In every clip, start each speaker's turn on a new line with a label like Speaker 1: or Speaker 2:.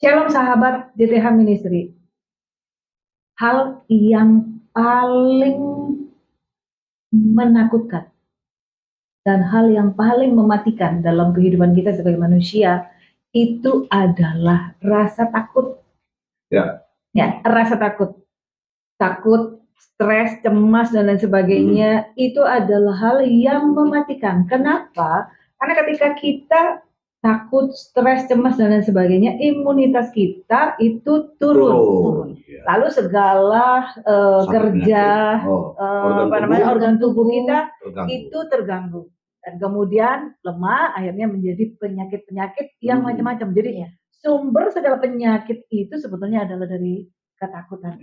Speaker 1: Shalom sahabat JTH Ministry. Hal yang paling menakutkan dan hal yang paling mematikan dalam kehidupan kita sebagai manusia itu adalah rasa takut.
Speaker 2: Ya.
Speaker 1: Rasa takut. Takut, stres, cemas dan lain sebagainya itu adalah hal yang mematikan. Kenapa? Karena ketika kita takut, stres, cemas dan lain sebagainya, imunitas kita itu turun. Lalu segala kerja organ tubuh kita itu terganggu. Dan kemudian lemah, akhirnya menjadi penyakit-penyakit yang macam-macam. Jadi sumber segala penyakit itu sebetulnya adalah dari ketakutan.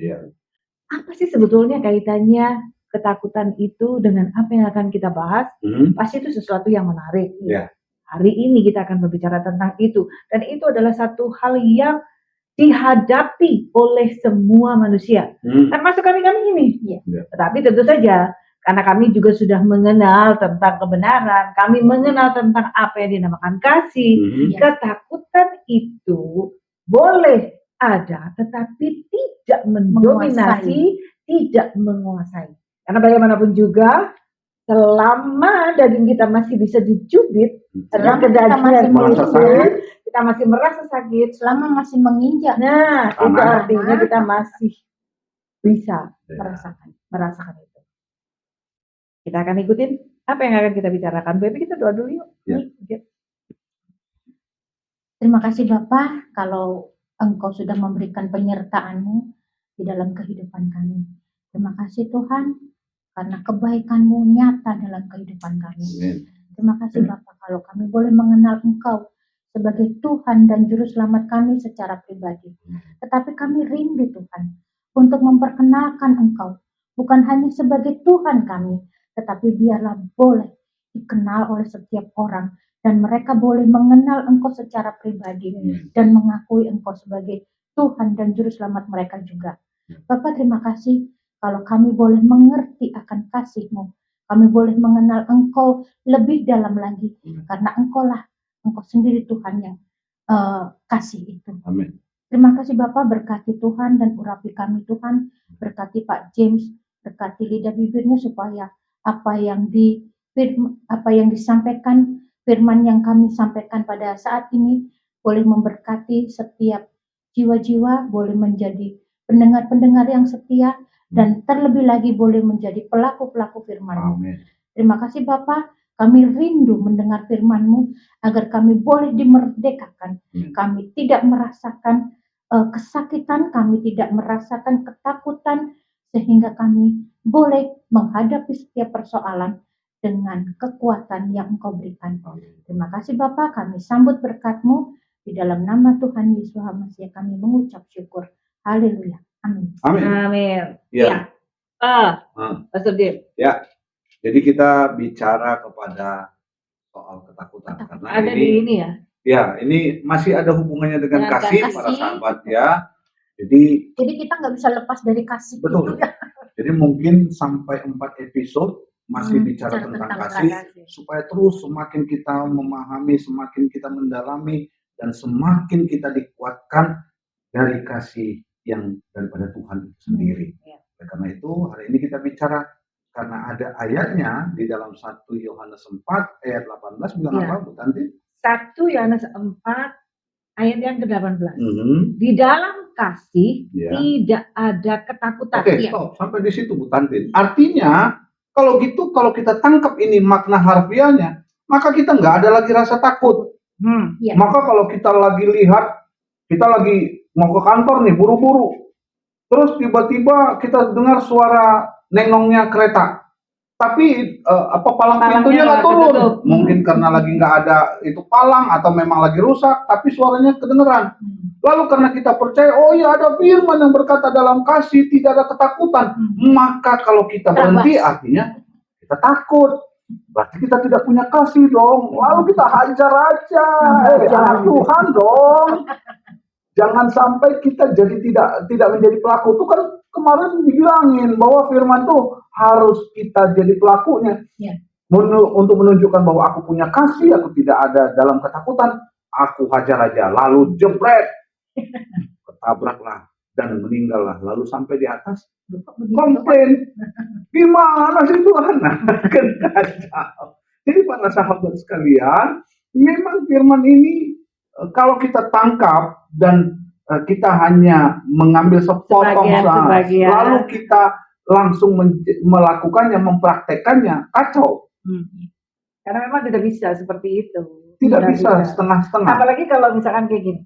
Speaker 1: Apa sih sebetulnya kaitannya ketakutan itu dengan apa yang akan kita bahas? Pasti itu sesuatu yang menarik. Hari ini kita akan berbicara tentang itu. Dan itu adalah satu hal yang dihadapi oleh semua manusia. Termasuk kami ini. Tetapi tentu saja, karena kami juga sudah mengenal tentang kebenaran, kami mengenal tentang apa yang dinamakan kasih, ketakutan itu boleh ada, tetapi tidak mendominasi, tidak menguasai. Karena bagaimanapun juga, selama daging kita masih bisa dicubit, selama kita masih merasa sakit,
Speaker 3: selama masih menginjak,
Speaker 1: itu artinya kita masih bisa merasakan itu. Kita akan ikutin apa yang akan kita bicarakan. Baby, kita doa dulu yuk.
Speaker 3: Terima kasih Bapak, kalau Engkau sudah memberikan penyertaan-Mu di dalam kehidupan kami. Terima kasih Tuhan, karena kebaikan-Mu nyata dalam kehidupan kami. Terima kasih Bapak, kalau kami boleh mengenal Engkau sebagai Tuhan dan Juru Selamat kami secara pribadi. Tetapi kami rindu Tuhan, untuk memperkenalkan Engkau, bukan hanya sebagai Tuhan kami, tetapi biarlah boleh dikenal oleh setiap orang, dan mereka boleh mengenal Engkau secara pribadi, dan mengakui Engkau sebagai Tuhan dan Juru Selamat mereka juga. Bapak, terima kasih kalau kami boleh mengerti akan kasih-Mu, kami boleh mengenal Engkau lebih dalam lagi, karena Engkau sendiri Tuhan yang kasih itu.
Speaker 2: Amin.
Speaker 3: Terima kasih Bapak, berkati Tuhan dan urapi kami Tuhan, berkati Pak James, berkati lidah bibirnya supaya apa yang disampaikan, firman yang kami sampaikan pada saat ini boleh memberkati setiap jiwa-jiwa, boleh menjadi pendengar-pendengar yang setia, dan terlebih lagi boleh menjadi pelaku-pelaku firman-Mu. Terima kasih Bapak, kami rindu mendengar firman-Mu agar kami boleh dimerdekakan. Kami tidak merasakan kesakitan, kami tidak merasakan ketakutan, sehingga kami boleh menghadapi setiap persoalan dengan kekuatan yang Engkau berikan. Terima kasih Bapak, kami sambut berkat-Mu di dalam nama Tuhan Yesus Hamasiah kami mengucap syukur. Haleluya. Amin.
Speaker 1: Amin. Pastor Jim.
Speaker 2: Jadi kita bicara kepada soal ketakutan karena
Speaker 1: ada ini
Speaker 2: ini masih ada hubungannya dengan kasih para sahabat ya. Jadi
Speaker 3: kita nggak bisa lepas dari kasih.
Speaker 2: Betul.
Speaker 3: Itu, ya.
Speaker 2: Jadi mungkin sampai 4 episode masih bicara tentang kasih, supaya terus semakin kita memahami, semakin kita mendalami, dan semakin kita dikuatkan dari kasih yang daripada Tuhan itu sendiri. Karena itu hari ini kita bicara, karena ada ayatnya di dalam 1 Yohanes 4 ayat 18 bilang apa Bu Tanti?
Speaker 1: 1 Yohanes 4 ayat yang ke-18. Di dalam kasih tidak ada ketakutan.
Speaker 2: Stop. Sampai di situ Bu Tanti. Artinya kalau gitu, kalau kita tangkap ini makna harfiahnya, maka kita nggak ada lagi rasa takut. Maka kalau kita lagi lihat, kita lagi mau ke kantor nih, buru-buru, terus tiba-tiba kita dengar suara nengnongnya kereta, tapi palang pintunya nggak turun. Mungkin karena lagi nggak ada itu palang, atau memang lagi rusak, tapi suaranya kedengeran. Lalu karena kita percaya, oh ya ada firman yang berkata dalam kasih tidak ada ketakutan, maka kalau kita berhenti artinya kita takut. Berarti kita tidak punya kasih dong. Lalu kita hajar aja, Tuhan dong. Jangan sampai kita jadi tidak menjadi pelaku. Itu kan kemarin dibilangin bahwa firman itu harus kita jadi pelakunya. Untuk menunjukkan bahwa aku punya kasih, aku tidak ada dalam ketakutan, aku hajar aja, lalu jebret. ketabraklah dan meninggallah, lalu sampai di atas
Speaker 3: Lupa begitu.
Speaker 2: komplain, gimana sih Tuhan? Nah, kan kacau. Jadi para sahabat sekalian, memang firman ini kalau kita tangkap dan kita hanya mengambil sepotong
Speaker 1: Sebagian.
Speaker 2: lalu kita langsung melakukannya, mempraktekannya, kacau.
Speaker 1: Karena memang tidak bisa seperti itu.
Speaker 2: Tidak bisa setengah-setengah.
Speaker 1: Apalagi kalau misalkan kayak gini.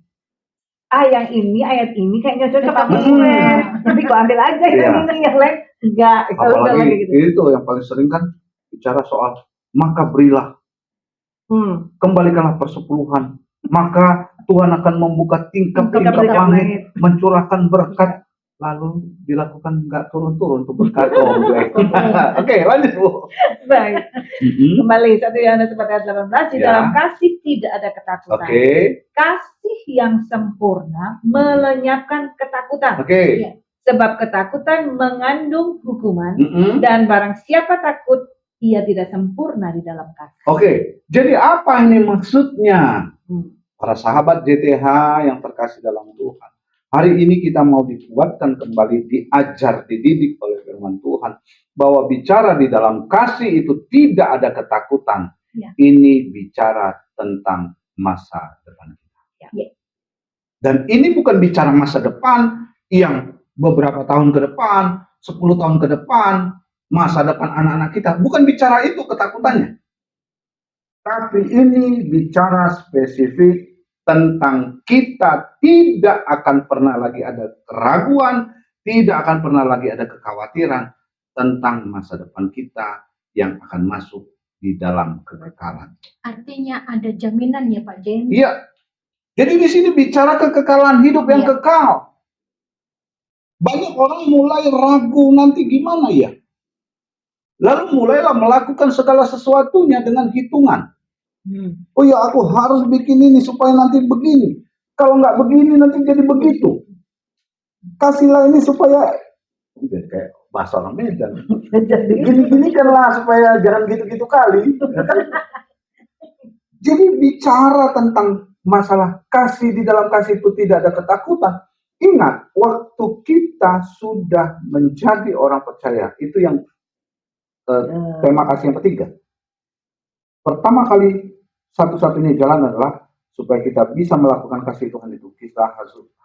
Speaker 1: Yang ini, ayat ini kayaknya cocok sama
Speaker 3: Tetapi-
Speaker 1: gue. Tapi gue ambil aja yang ini, yang lain enggak. Kalau udah lagi
Speaker 2: Apalagi
Speaker 1: gitu.
Speaker 2: itu yang paling sering kan bicara soal maka berilah, kembalikanlah persepuluhan, maka Tuhan akan membuka tingkap-tingkap langit, mencurahkan berkat, lalu dilakukan nggak turun-turun tuh berkat. Oke, lanjut Bu.
Speaker 1: Baik. Kembali 1 Yohanes 4 ayat 18, di
Speaker 2: Ya.
Speaker 1: dalam kasih tidak ada ketakutan.
Speaker 2: Oke.
Speaker 1: Kasih yang sempurna melenyapkan ketakutan.
Speaker 2: Oke.
Speaker 1: Sebab ketakutan mengandung hukuman,
Speaker 2: Mm-mm.
Speaker 1: dan barang siapa takut, ia tidak sempurna di dalam kasih.
Speaker 2: Oke, jadi apa ini maksudnya? Para sahabat JTH yang terkasih dalam Tuhan. Hari ini kita mau dikuatkan kembali, diajar, dididik oleh firman Tuhan. Bahwa bicara di dalam kasih itu tidak ada ketakutan.
Speaker 3: Ya.
Speaker 2: Ini bicara tentang masa depan kita.
Speaker 3: Ya.
Speaker 2: Dan ini bukan bicara masa depan yang beberapa tahun ke depan, 10 tahun ke depan, masa depan anak-anak kita. Bukan bicara itu ketakutannya. Tapi ini bicara spesifik tentang kita tidak akan pernah lagi ada keraguan, tidak akan pernah lagi ada kekhawatiran tentang masa depan kita yang akan masuk di dalam kekekalan.
Speaker 3: Artinya ada jaminan ya Pak James?
Speaker 2: Iya. Jadi di sini bicara kekekalan hidup yang kekal. Banyak orang mulai ragu nanti gimana ya? Lalu mulailah melakukan segala sesuatunya dengan hitungan. Oh ya, aku harus bikin ini supaya nanti begini. Kalau nggak begini nanti jadi begitu. Kasihlah ini supaya kayak bahasa orang Medan. Jadi gini-gini kanlah supaya jangan gitu-gitu kali. Jadi bicara tentang masalah kasih, di dalam kasih itu tidak ada ketakutan. Ingat, waktu kita sudah menjadi orang percaya, itu yang tema kasih yang ketiga. Pertama kali, satu-satunya jalan adalah supaya kita bisa melakukan kasih Tuhan itu, kita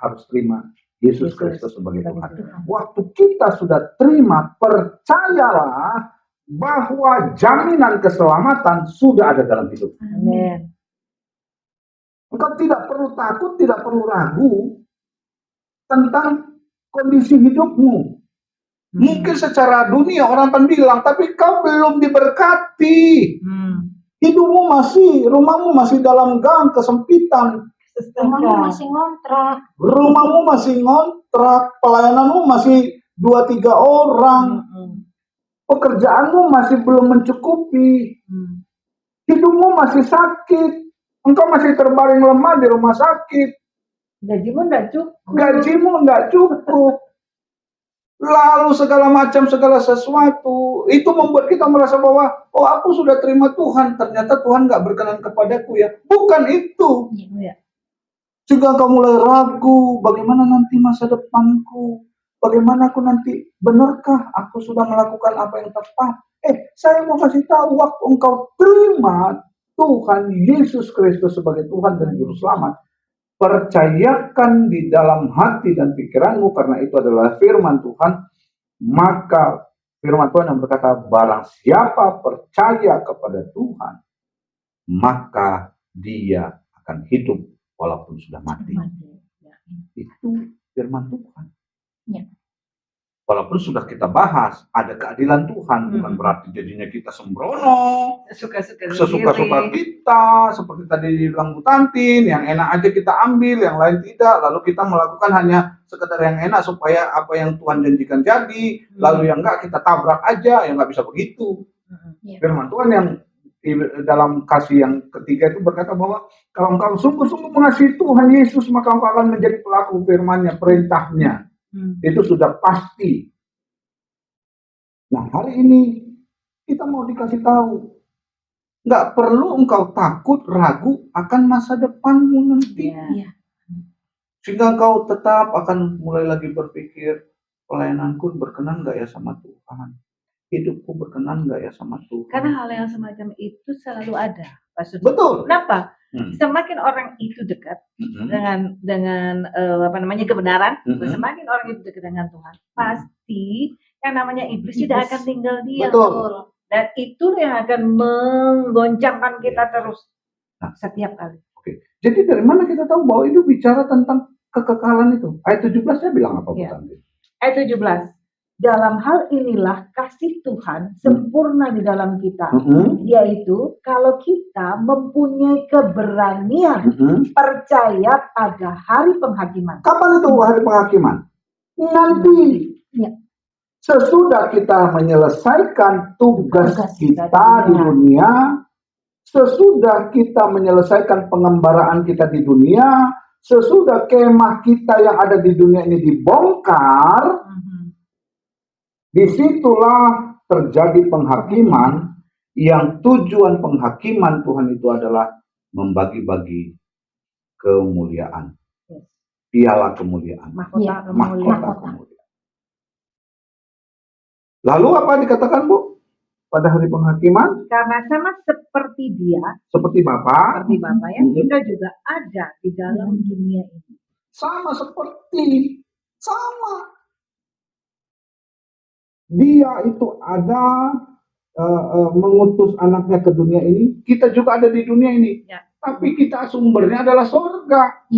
Speaker 2: harus terima Yesus Kristus sebagai Tuhan. Waktu kita sudah terima, percayalah bahwa jaminan keselamatan sudah ada dalam hidup.
Speaker 1: Amin.
Speaker 2: Engkau tidak perlu takut, tidak perlu ragu tentang kondisi hidupmu. Mungkin secara dunia orang akan bilang, tapi kau belum diberkati. Hidupmu masih, rumahmu masih dalam gang, kesempitan.
Speaker 3: Rumahmu masih ngontrak.
Speaker 2: Rumahmu masih ngontrak, pelayananmu masih 2-3 orang. Pekerjaanmu masih belum mencukupi. Hidupmu masih sakit. Engkau masih terbaring lemah di rumah sakit.
Speaker 1: Gajimu
Speaker 2: nggak cukup. Lalu segala sesuatu. Itu membuat kita merasa bahwa, oh aku sudah terima Tuhan. Ternyata Tuhan nggak berkenan kepadaku ya. Bukan itu. Juga engkau mulai ragu, bagaimana nanti masa depanku? Bagaimana aku nanti, benarkah aku sudah melakukan apa yang tepat? Saya mau kasih tahu, waktu engkau terima Tuhan Yesus Kristus sebagai Tuhan dan Juru Selamat, percayakan di dalam hati dan pikiranmu, karena itu adalah firman Tuhan, maka firman Tuhan yang berkata, barang siapa percaya kepada Tuhan, maka dia akan hidup walaupun sudah mati. Itu firman Tuhan.
Speaker 3: Ya.
Speaker 2: Walaupun sudah kita bahas, ada keadilan Tuhan, bukan berarti jadinya kita sembrono, sesuka-suka kita, seperti tadi dibilang Bu Tantin, yang enak aja kita ambil, yang lain tidak, lalu kita melakukan hanya sekedar yang enak supaya apa yang Tuhan janjikan jadi, lalu yang enggak kita tabrak aja, yang nggak bisa begitu. Firman Tuhan yang dalam kasih yang ketiga itu berkata bahwa kalau engkau sungguh-sungguh mengasihi Tuhan Yesus, maka engkau akan menjadi pelaku firman-Nya, perintahnya. Itu sudah pasti. Nah, hari ini kita mau dikasih tahu, nggak perlu engkau takut, ragu akan masa depanmu nanti. Sehingga engkau tetap akan mulai lagi berpikir, pelayananku berkenan nggak ya sama Tuhan? Hidupku berkenan nggak ya sama Tuhan?
Speaker 1: Karena hal yang semacam itu selalu ada, Pak Sudi.
Speaker 2: Betul.
Speaker 1: Kenapa? Semakin orang itu dekat dengan kebenaran, semakin orang itu dekat dengan Tuhan, pasti yang namanya iblis tidak akan tinggal diam.
Speaker 2: Betul.
Speaker 1: Dan itu yang akan menggoncangkan kita terus setiap kali.
Speaker 2: Oke. Jadi dari mana kita tahu bahwa itu bicara tentang kekekalan itu? Ayat 17-nya bilang apa, Bu Tanti?
Speaker 1: Ayat 17. Dalam hal inilah kasih Tuhan sempurna di dalam kita, yaitu kalau kita mempunyai keberanian percaya pada hari penghakiman.
Speaker 2: Kapan itu hari penghakiman? Nanti. Sesudah kita menyelesaikan tugas kita di dunia, sesudah kita menyelesaikan pengembaraan kita di dunia, sesudah kemah kita yang ada di dunia ini dibongkar, disitulah terjadi penghakiman, yang tujuan penghakiman Tuhan itu adalah membagi-bagi kemuliaan, piala kemuliaan, mahkota kemuliaan. Lalu apa dikatakan, Bu, pada hari penghakiman?
Speaker 1: Karena sama seperti Dia,
Speaker 2: seperti Bapa
Speaker 1: ya, kita juga ada di dalam dunia ini.
Speaker 2: Sama. Dia itu ada mengutus anaknya ke dunia ini, kita juga ada di dunia ini. Tapi kita sumbernya adalah surga.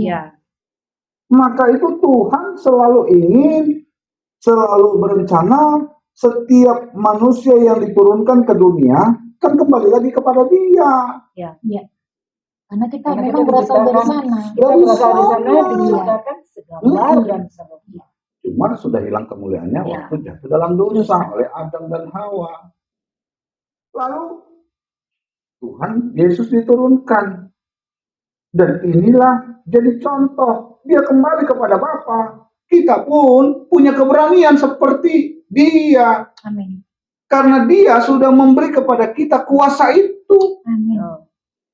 Speaker 2: Maka itu Tuhan selalu ingin, selalu berencana setiap manusia yang diturunkan ke dunia kan kembali lagi kepada Dia.
Speaker 3: Karena kita memang berasal dari sana.
Speaker 1: Kita berasal dari sana diciptakan segambar dan serupa.
Speaker 2: Cuma sudah hilang kemuliaannya waktu jatuh dalam dosa oleh Adam dan Hawa. Lalu Tuhan Yesus diturunkan. Dan inilah jadi contoh. Dia kembali kepada Bapa. Kita pun punya keberanian seperti Dia.
Speaker 3: Amin.
Speaker 2: Karena Dia sudah memberi kepada kita kuasa itu.
Speaker 3: Amin.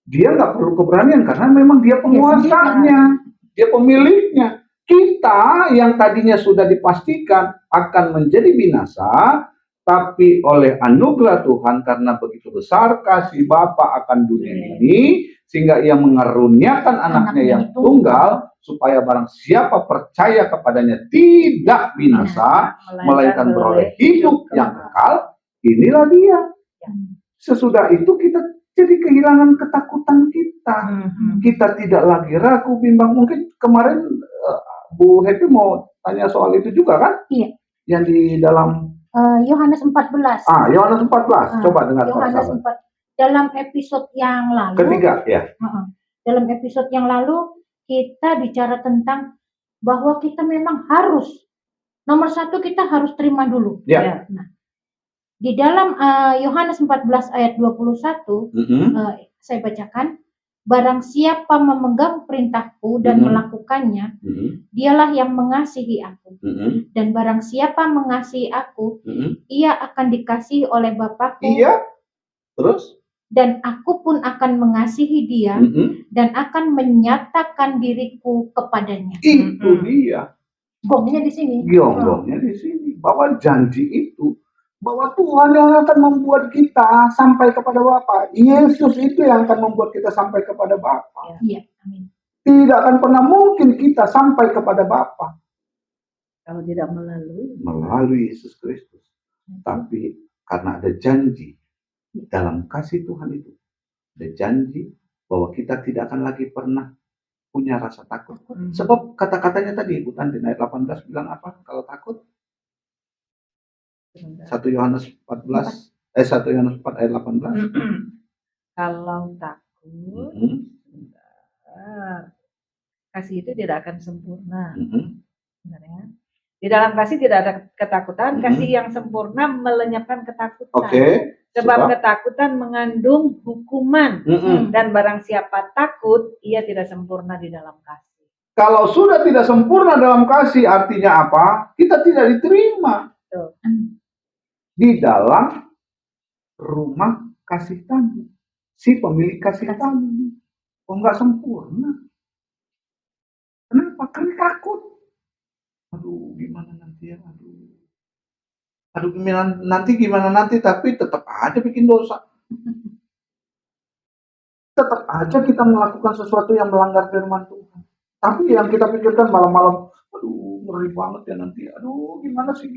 Speaker 2: Dia nggak perlu keberanian karena memang Dia penguasanya. Dia pemiliknya. Kita yang tadinya sudah dipastikan akan menjadi binasa, tapi oleh anugerah Tuhan karena begitu besar kasih Bapa akan dunia ini, sehingga Ia mengaruniakan anaknya yang tunggal, supaya barang siapa percaya kepadanya tidak binasa, melainkan beroleh hidup yang kekal. Inilah Dia. Sesudah itu kita jadi kehilangan ketakutan kita. Kita tidak lagi ragu, bimbang. Mungkin kemarin Bu Happy mau tanya soal itu juga kan?
Speaker 3: Iya.
Speaker 2: Yang di dalam
Speaker 3: Yohanes 14.
Speaker 2: Yohanes 14. Coba dengar
Speaker 3: Yohanes 4. Dalam episode yang lalu.
Speaker 2: Ketiga, ya.
Speaker 3: Dalam episode yang lalu kita bicara tentang bahwa kita memang harus, nomor satu kita harus terima dulu.
Speaker 2: Ya.
Speaker 3: Nah, di dalam Yohanes 14 ayat 21, saya bacakan. Barang siapa memegang perintahku dan melakukannya, dialah yang mengasihi aku. Dan barang siapa mengasihi aku, ia akan dikasihi oleh Bapa-Ku.
Speaker 2: Iya. Terus?
Speaker 3: Dan aku pun akan mengasihi dia dan akan menyatakan diriku kepadanya.
Speaker 2: Itu dia.
Speaker 3: Gongnya di sini.
Speaker 2: Gongnya di sini. Bahwa janji itu, bahwa Tuhan yang akan membuat kita sampai kepada Bapa. Yesus itu yang akan membuat kita sampai kepada Bapa.
Speaker 3: Iya, amin.
Speaker 2: Tidak akan pernah mungkin kita sampai kepada Bapa
Speaker 1: kalau tidak
Speaker 2: melalui Yesus Kristus. Tapi karena ada janji dalam kasih Tuhan itu, ada janji bahwa kita tidak akan lagi pernah punya rasa takut. Sebab kata-katanya tadi, Bu Tanti, ayat 18 bilang apa kalau takut? 1 Yohanes 4 ayat 18.
Speaker 1: Kalau takut, kasih itu tidak akan sempurna. Benar ya? Di dalam kasih tidak ada ketakutan. Kasih yang sempurna melenyapkan ketakutan. Sebab ketakutan mengandung hukuman. Dan barang siapa takut, ia tidak sempurna di dalam kasih.
Speaker 2: Kalau sudah tidak sempurna dalam kasih, artinya apa? Kita tidak diterima. Di dalam rumah kasih tani, si pemilik kasih tani, nggak sempurna. Kenapa? Kenapa? Karena takut. Aduh, gimana nanti ya? Aduh, gimana nanti, tapi tetap aja bikin dosa. Tetap aja kita melakukan sesuatu yang melanggar firman Tuhan. Tapi yang kita pikirkan malam-malam, aduh, ngeri banget ya nanti. Aduh, gimana sih?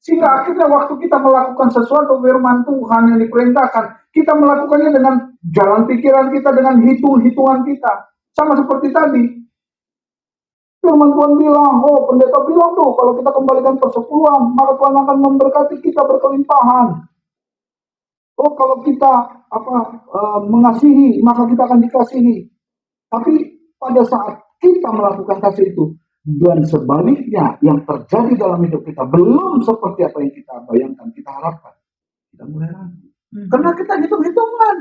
Speaker 2: Sehingga akhirnya waktu kita melakukan sesuatu firman Tuhan yang diperintahkan, kita melakukannya dengan jalan pikiran kita, dengan hitung-hitungan kita. Sama seperti tadi. Firman Tuhan bilang, pendeta bilang tuh, kalau kita kembalikan persepuluhan, maka Tuhan akan memberkati kita berkelimpahan. Kalau kita mengasihi, maka kita akan dikasihi. Tapi pada saat kita melakukan kasih itu, dan sebaliknya yang terjadi dalam hidup kita belum seperti apa yang kita bayangkan, kita harapkan, kita mulai ragu. Karena kita hitung-hitungan.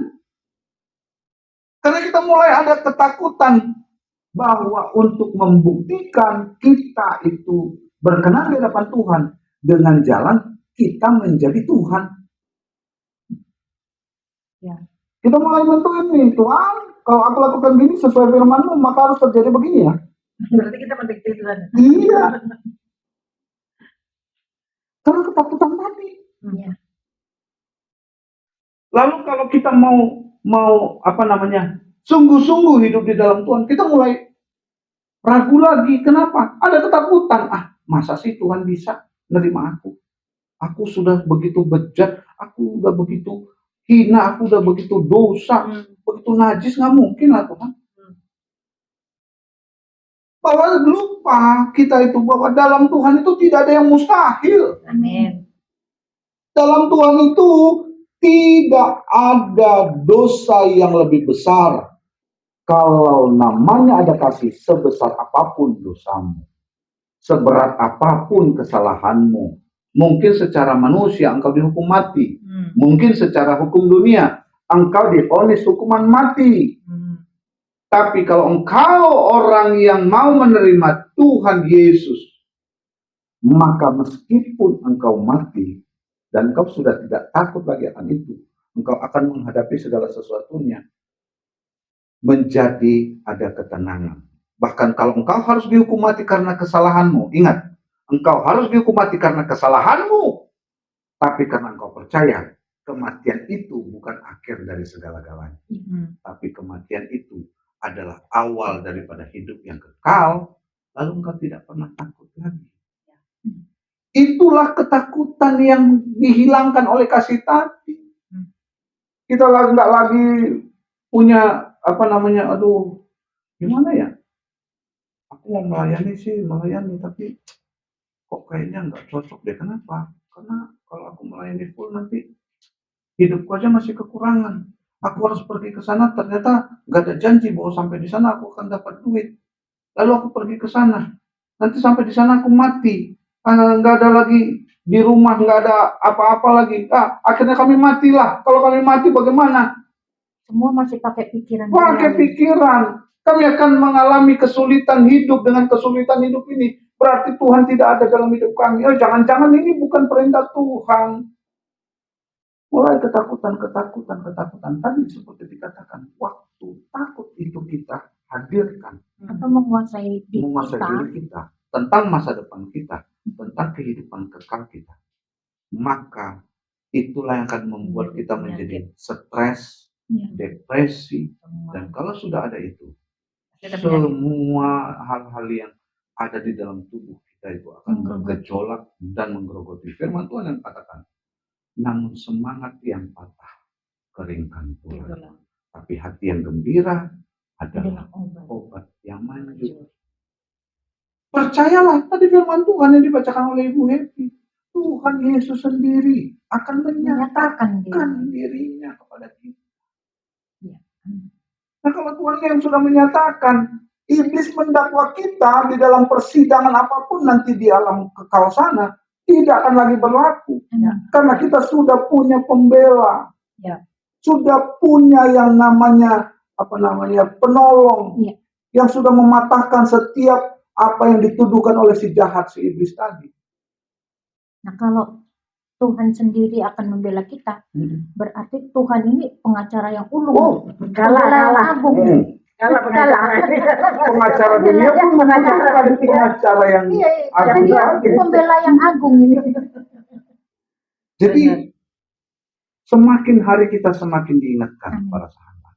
Speaker 2: Karena kita mulai ada ketakutan bahwa untuk membuktikan kita itu berkenan di hadapan Tuhan dengan jalan kita menjadi Tuhan.
Speaker 1: Ya.
Speaker 2: Kita mulai menentuin nih, Tuhan, kalau aku lakukan gini sesuai firman-Mu, maka harus terjadi begini ya.
Speaker 1: Berarti kita mendikte Tuhan.
Speaker 2: Iya. Karena ketakutan tadi.
Speaker 1: Ya.
Speaker 2: Lalu kalau kita mau sungguh-sungguh hidup di dalam Tuhan, kita mulai ragu lagi. Kenapa? Ada ketakutan. Masa sih Tuhan bisa nerima aku? Aku sudah begitu bejat, aku udah begitu hina, aku udah begitu dosa, begitu najis, nggak mungkin lah Tuhan. Bahwa lupa kita itu bahwa dalam Tuhan itu tidak ada yang mustahil.
Speaker 1: Amin.
Speaker 2: Dalam Tuhan itu tidak ada dosa yang lebih besar. Kalau namanya ada kasih, sebesar apapun dosamu, seberat apapun kesalahanmu, mungkin secara manusia engkau dihukum mati, mungkin secara hukum dunia engkau divonis hukuman mati. Tapi kalau engkau orang yang mau menerima Tuhan Yesus, maka meskipun engkau mati dan engkau sudah tidak takut lagi akan itu, engkau akan menghadapi segala sesuatunya menjadi ada ketenangan. Bahkan kalau engkau harus dihukum mati karena kesalahanmu, ingat, engkau harus dihukum mati karena kesalahanmu, tapi karena engkau percaya kematian itu bukan akhir dari segala-galanya. Tapi kematian itu adalah awal daripada hidup yang kekal, lalu engkau tidak pernah takut lagi. Itulah ketakutan yang dihilangkan oleh kasih tadi. Kita nggak lagi punya gimana ya? Aku mau melayani tapi kok kayaknya nggak cocok deh. Kenapa? Karena kalau aku melayani full nanti hidupku aja masih kekurangan. Aku harus pergi ke sana, ternyata nggak ada janji bahwa sampai di sana aku akan dapat duit. Lalu aku pergi ke sana, nanti sampai di sana aku mati, nggak ada lagi di rumah, nggak ada apa-apa lagi. Akhirnya kami matilah. Kalau kami mati bagaimana?
Speaker 3: Semua masih pakai pikiran.
Speaker 2: Pakai pikiran. Kami akan mengalami kesulitan hidup. Dengan kesulitan hidup ini, berarti Tuhan tidak ada dalam hidup kami. Jangan-jangan ini bukan perintah Tuhan. Mulai ketakutan. Tadi seperti dikatakan, waktu takut itu kita hadirkan.
Speaker 3: Atau menguasai diri
Speaker 2: kita. Tentang masa depan kita. Tentang kehidupan kekal kita. Maka itulah yang akan membuat kita menjadi stres, depresi. Dan kalau sudah ada itu, semua hal-hal yang ada di dalam tubuh kita itu akan bergejolak dan menggerogoti. Firman Tuhan yang katakan, namun semangat yang patah keringkan tulang, tapi hati yang gembira adalah obat yang manjur. Percayalah tadi firman Tuhan yang dibacakan oleh Ibu Happy. Tuhan Yesus sendiri akan menyatakan dirinya kepada kita. Nah, kalau Tuhan yang sudah menyatakan, iblis mendakwa kita di dalam persidangan apapun nanti di alam kekal sana tidak akan lagi berlaku. Karena kita sudah punya pembela. Sudah punya yang namanya penolong. Yang sudah mematahkan setiap apa yang dituduhkan oleh si jahat, si iblis tadi.
Speaker 3: Nah, kalau Tuhan sendiri akan membela kita, berarti Tuhan ini pengacara yang ulung,
Speaker 1: galah.
Speaker 3: agung.
Speaker 1: Kalah pengacara.
Speaker 2: Pengacara dunia pun membutuhkan pengacara yang
Speaker 3: Karena dia
Speaker 2: agung.
Speaker 3: pembela yang agung ini.
Speaker 2: Jadi semakin hari kita semakin diingatkan
Speaker 3: Amin.
Speaker 2: para sahabat.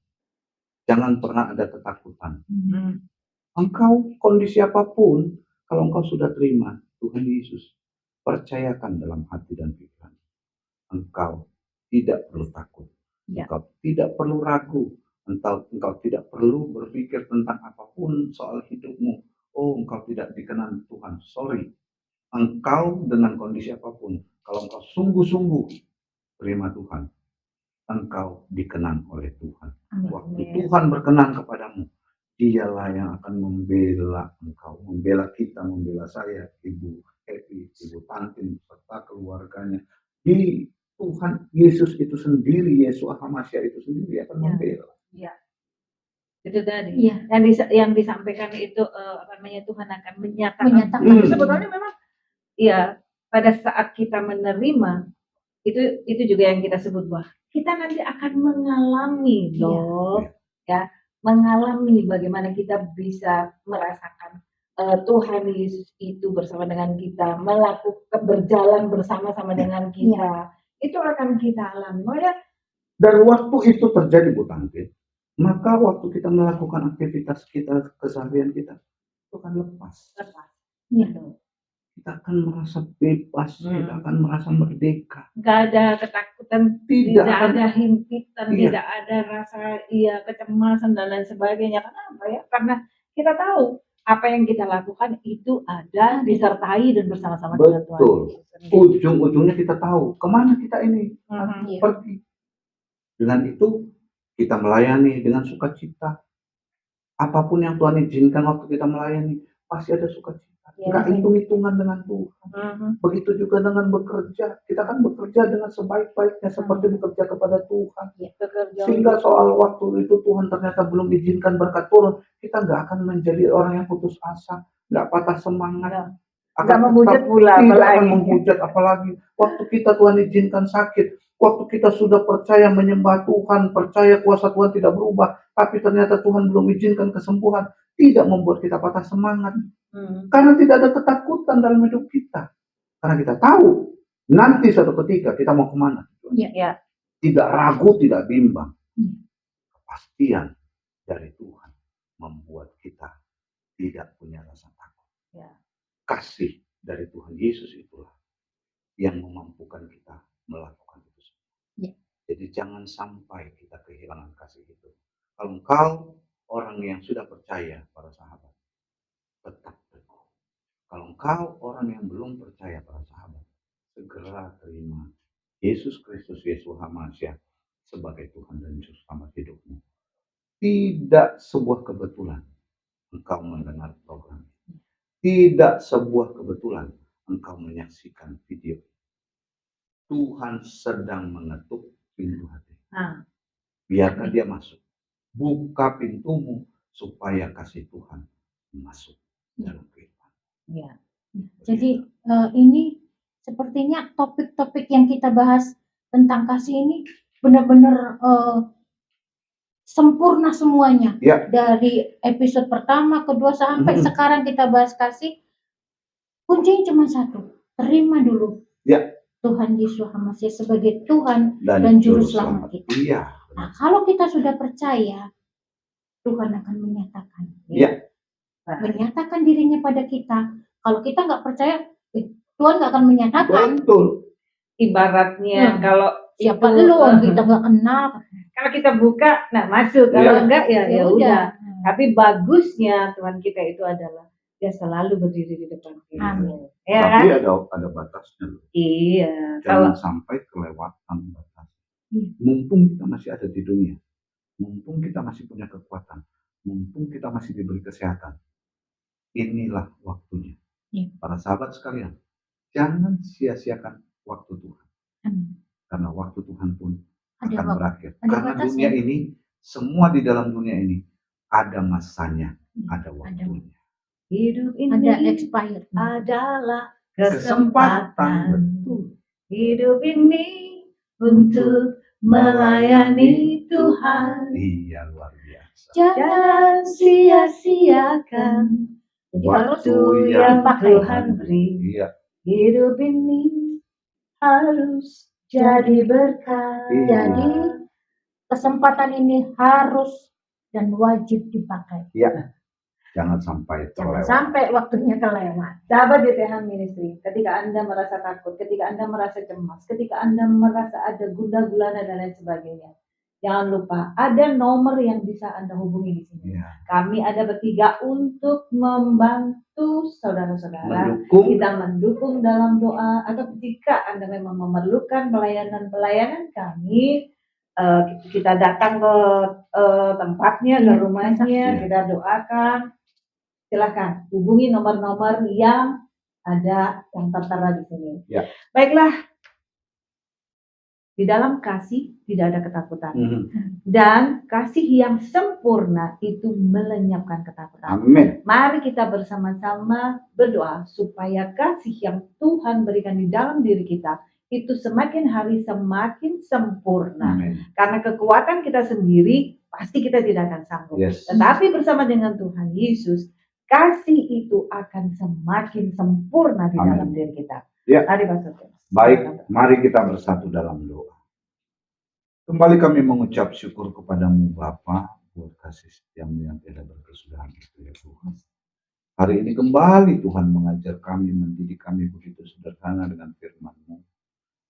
Speaker 2: Jangan pernah ada ketakutan.
Speaker 1: Hmm.
Speaker 2: Engkau kondisi apapun, kalau engkau sudah terima Tuhan Yesus, percayakan dalam hati dan pikiran. Engkau tidak perlu takut.
Speaker 1: Ya.
Speaker 2: Engkau tidak perlu ragu. Engkau tidak perlu berpikir tentang apapun soal hidupmu. Oh, engkau tidak dikenal Tuhan. Sorry. Engkau dengan kondisi apapun, kalau engkau sungguh-sungguh terima Tuhan, engkau dikenang oleh Tuhan. Waktu Tuhan berkenan kepadamu, Dialah yang akan membela engkau, membela kita, membela saya, Ibu Happy, Ibu Tantin, serta keluarganya. Di Tuhan Yesus itu sendiri, Yesus Hamasya itu sendiri akan membela.
Speaker 1: Ya. Itu tadi.
Speaker 3: Iya.
Speaker 1: Yang disampaikan itu Tuhan akan menyatakan. Sebetulnya memang ya pada saat kita menerima itu juga yang kita sebut bahwa kita nanti akan mengalami loh, ya mengalami bagaimana kita bisa merasakan Tuhan Yesus itu bersama dengan kita, melakukan berjalan bersama-sama dengan kita, itu akan kita alami.
Speaker 2: Dan waktu itu terjadi, Bu Tantin, maka waktu kita melakukan aktivitas kita, keseharian kita, itu akan lepas.
Speaker 3: Ya.
Speaker 2: Kita akan merasa bebas, kita akan merasa merdeka.
Speaker 1: Gak ada ketakutan, tidak ada himpitan, tidak ada rasa kecemasan dan lain sebagainya. Kenapa ya? Karena kita tahu apa yang kita lakukan itu ada disertai dan bersama-sama dengan Tuhan.
Speaker 2: Betul. Ujung-ujungnya kita tahu kemana kita ini pergi. Dengan itu kita melayani dengan sukacita. Apapun yang Tuhan izinkan waktu kita melayani, pasti ada sukacita. Enggak hitung-hitungan dengan Tuhan. Begitu juga dengan bekerja. Kita kan bekerja dengan sebaik-baiknya seperti bekerja kepada Tuhan. Sehingga soal waktu itu Tuhan ternyata belum izinkan berkat turun, kita nggak akan menjadi orang yang putus asa, nggak patah semangat.
Speaker 1: Akan menghujat pula,
Speaker 2: tidak akan menghujat apalagi. Waktu kita Tuhan izinkan sakit, waktu kita sudah percaya menyembah Tuhan, percaya kuasa Tuhan tidak berubah, tapi ternyata Tuhan belum izinkan kesembuhan, tidak membuat kita patah semangat. Karena tidak ada ketakutan dalam hidup kita. Karena kita tahu nanti suatu ketika kita mau kemana. Tidak ragu, tidak bimbang. Kepastian dari Tuhan membuat kita tidak punya rasa takut. Kasih dari Tuhan Yesus itulah yang memampukan kita melakukan itu semua. Jadi jangan sampai kita kehilangan kasih itu. Kalau engkau orang yang sudah percaya, para sahabat, tetap teguh. Kalau engkau orang yang belum percaya, para sahabat, segera terima Yesus Kristus, Yesus Hamasya sebagai Tuhan dan Juru Selamat hidupmu. Tidak sebuah kebetulan engkau mendengar program. Tidak sebuah kebetulan engkau menyaksikan video. Tuhan sedang mengetuk pintu hati. Biarkan dia masuk. Buka pintumu supaya kasih Tuhan masuk dalam kehidupan.
Speaker 3: Jadi ini sepertinya topik-topik yang kita bahas tentang kasih ini benar-benar sempurna semuanya. Dari episode pertama, kedua sampai sekarang kita bahas kasih. Kuncinya cuma satu, terima dulu Tuhan Yesus Hamasya sebagai Tuhan dan Juru Selamat kita. Nah, kalau kita sudah percaya, Tuhan akan menyatakan. Menyatakan dirinya pada kita. Kalau kita nggak percaya, Tuhan nggak akan menyatakan.
Speaker 2: Betul.
Speaker 1: Ibaratnya kalau
Speaker 3: siapa lu kita nggak kenal.
Speaker 1: Kalau kita buka, nah masuk. Kalau enggak ya udah. Tapi bagusnya Tuhan kita itu adalah dia selalu berdiri di depan kita.
Speaker 2: Tapi ada batasnya.
Speaker 1: Iya.
Speaker 2: Jangan sampai kelewatan batas. Mumpung kita masih ada di dunia, mumpung kita masih punya kekuatan, mumpung kita masih diberi kesehatan, inilah waktunya. Para sahabat sekalian, jangan sia-siakan waktu Tuhan. Karena waktu Tuhan pun akan berakhir. Karena dunia ini, semua di dalam dunia ini ada masanya, ada waktunya.
Speaker 1: Hidup ini
Speaker 3: ada expired
Speaker 1: adalah kesempatan. Hidup ini untuk melayani Tuhan.
Speaker 2: Iya, luar biasa.
Speaker 1: Jangan sia-siakan waktu yang Tuhan beri.
Speaker 2: Iya.
Speaker 1: Hidup ini harus jadi berkah.
Speaker 3: Jadi kesempatan ini harus dan wajib dipakai.
Speaker 2: Iya. Jangan sampai
Speaker 3: Jangan
Speaker 2: terlewat.
Speaker 3: sampai waktunya kelewat.
Speaker 1: Sahabat YTH Ministry, ketika Anda merasa takut, ketika Anda merasa cemas, ketika Anda merasa ada gundah gulana dan lain sebagainya, jangan lupa ada nomor yang bisa Anda hubungi di sini.
Speaker 2: Iya.
Speaker 1: Kami ada bertiga untuk membantu saudara-saudara.
Speaker 2: Mendukung.
Speaker 1: Kita mendukung dalam doa, atau jika Anda memang memerlukan pelayanan kami, kita datang ke tempatnya, ke rumahnya, kita doakan. Silakan hubungi nomor-nomor yang ada yang tertera di sini.
Speaker 2: Ya.
Speaker 1: Baiklah, di dalam kasih tidak ada ketakutan. Dan kasih yang sempurna itu melenyapkan ketakutan.
Speaker 2: Amin.
Speaker 1: Mari kita bersama-sama berdoa supaya kasih yang Tuhan berikan di dalam diri kita itu semakin hari semakin sempurna.
Speaker 2: Amin.
Speaker 1: Karena kekuatan kita sendiri pasti kita tidak akan sanggup.
Speaker 2: Yes.
Speaker 1: Tetapi bersama dengan Tuhan Yesus, kasih itu akan semakin sempurna di
Speaker 2: Amin.
Speaker 1: dalam diri kita.
Speaker 2: Ya.
Speaker 1: Mari Pastor James.
Speaker 2: Baik, mari kita bersatu dalam doa. Kembali kami mengucap syukur kepadamu Bapa buat kasih setiamu yang tidak berkesudahan itu ya Tuhan. Hari ini kembali Tuhan mengajar kami, mendidik kami begitu sederhana dengan firman-Mu,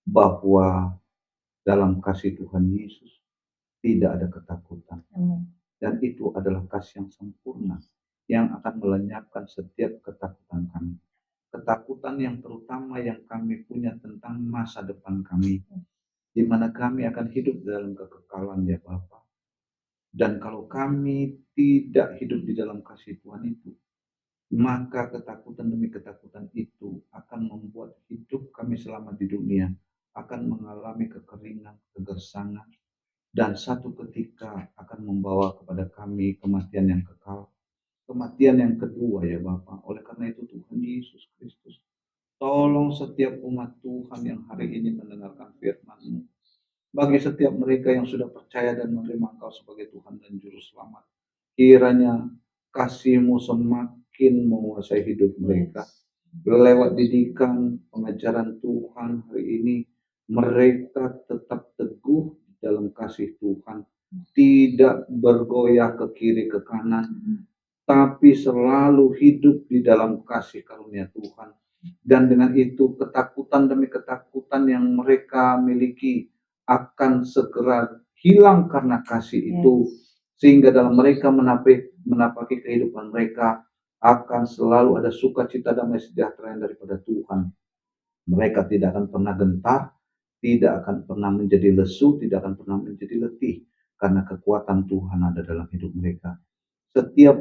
Speaker 2: bahwa dalam kasih Tuhan Yesus tidak ada ketakutan. Dan itu adalah kasih yang sempurna yang akan melenyapkan setiap ketakutan kami. Ketakutan yang terutama yang kami punya tentang masa depan kami, di mana kami akan hidup dalam kekekalan ya Bapa. Dan kalau kami tidak hidup di dalam kasih Tuhan itu, maka ketakutan demi ketakutan itu akan membuat hidup kami selama di dunia akan mengalami kekeringan, kegersangan, dan satu ketika akan membawa kepada kami kematian yang kekal. Kematian yang kedua ya Bapa. Oleh karena itu Tuhan Yesus Kristus, tolong setiap umat Tuhan yang hari ini mendengarkan firman-Mu. Bagi setiap mereka yang sudah percaya dan menerima Engkau sebagai Tuhan dan Juru Selamat, kiranya kasih-Mu semakin menguasai hidup mereka. Lewat didikan, pengajaran Tuhan hari ini, mereka tetap teguh dalam kasih Tuhan. Tidak bergoyah ke kiri ke kanan, tapi selalu hidup di dalam kasih karunia Tuhan. Dan dengan itu ketakutan demi ketakutan yang mereka miliki akan segera hilang karena kasih itu. Sehingga dalam mereka menapaki kehidupan mereka akan selalu ada sukacita damai sejahtera yang daripada Tuhan. Mereka tidak akan pernah gentar, tidak akan pernah menjadi lesu, tidak akan pernah menjadi letih. Karena kekuatan Tuhan ada dalam hidup mereka. Setiap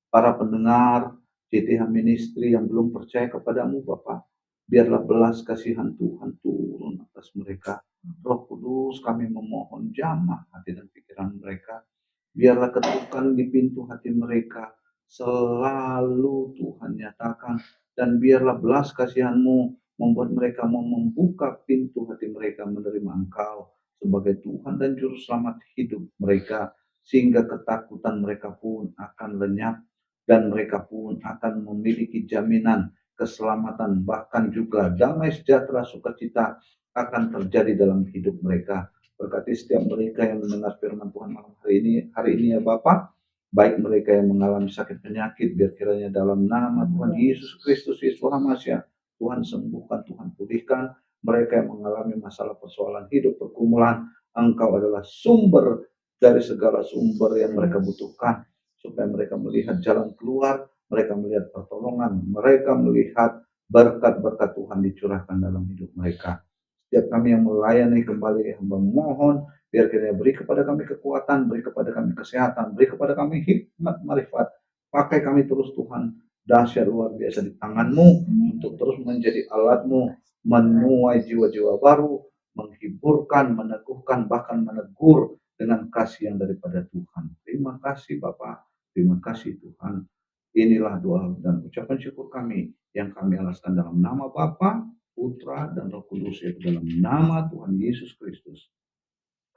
Speaker 2: para pendengar YTH Ministry yang belum percaya kepadamu Bapa, biarlah belas kasihan Tuhan turun atas mereka. Roh Kudus, kami memohon jamah hati dan pikiran mereka. Biarlah ketukan di pintu hati mereka selalu Tuhan nyatakan, dan biarlah belas kasihan-Mu membuat mereka mau membuka pintu hati mereka menerima Engkau sebagai Tuhan dan Juru Selamat hidup mereka, sehingga ketakutan mereka pun akan lenyap dan mereka pun akan memiliki jaminan keselamatan, bahkan juga damai sejahtera sukacita akan terjadi dalam hidup mereka. Berkati setiap mereka yang mendengar firman Tuhan malam hari ini ya Bapa, baik mereka yang mengalami sakit penyakit, biar kiranya dalam nama Tuhan Yesus Kristus, Yesus Hamasiah, Tuhan sembuhkan, Tuhan pulihkan. Mereka yang mengalami masalah persoalan hidup, pergumulan, Engkau adalah sumber dari segala sumber yang mereka butuhkan, supaya mereka melihat jalan keluar, mereka melihat pertolongan, mereka melihat berkat-berkat Tuhan dicurahkan dalam hidup mereka. Setiap kami yang melayani kembali, hamba mohon, biar kiranya beri kepada kami kekuatan, beri kepada kami kesehatan, beri kepada kami hikmat, marifat. Pakai kami terus Tuhan, dahsyat luar biasa di tangan-Mu, untuk terus menjadi alat-Mu, menuai jiwa-jiwa baru, menghiburkan, meneguhkan, bahkan menegur dengan kasih yang daripada Tuhan. Terima kasih Bapa, terima kasih Tuhan. Inilah doa dan ucapan syukur kami yang kami alaskan dalam nama Bapa, Putra, dan Roh Kudus, yaitu dalam nama Tuhan Yesus Kristus.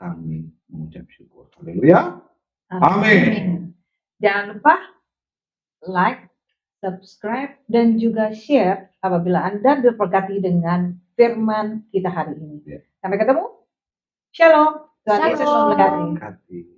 Speaker 2: Kami mengucap syukur. Haleluya. Amin.
Speaker 1: Jangan lupa like, subscribe, dan juga share apabila Anda diberkati dengan firman kita hari ini. Sampai ketemu. Shalom. Tuhan Yesus memberkati.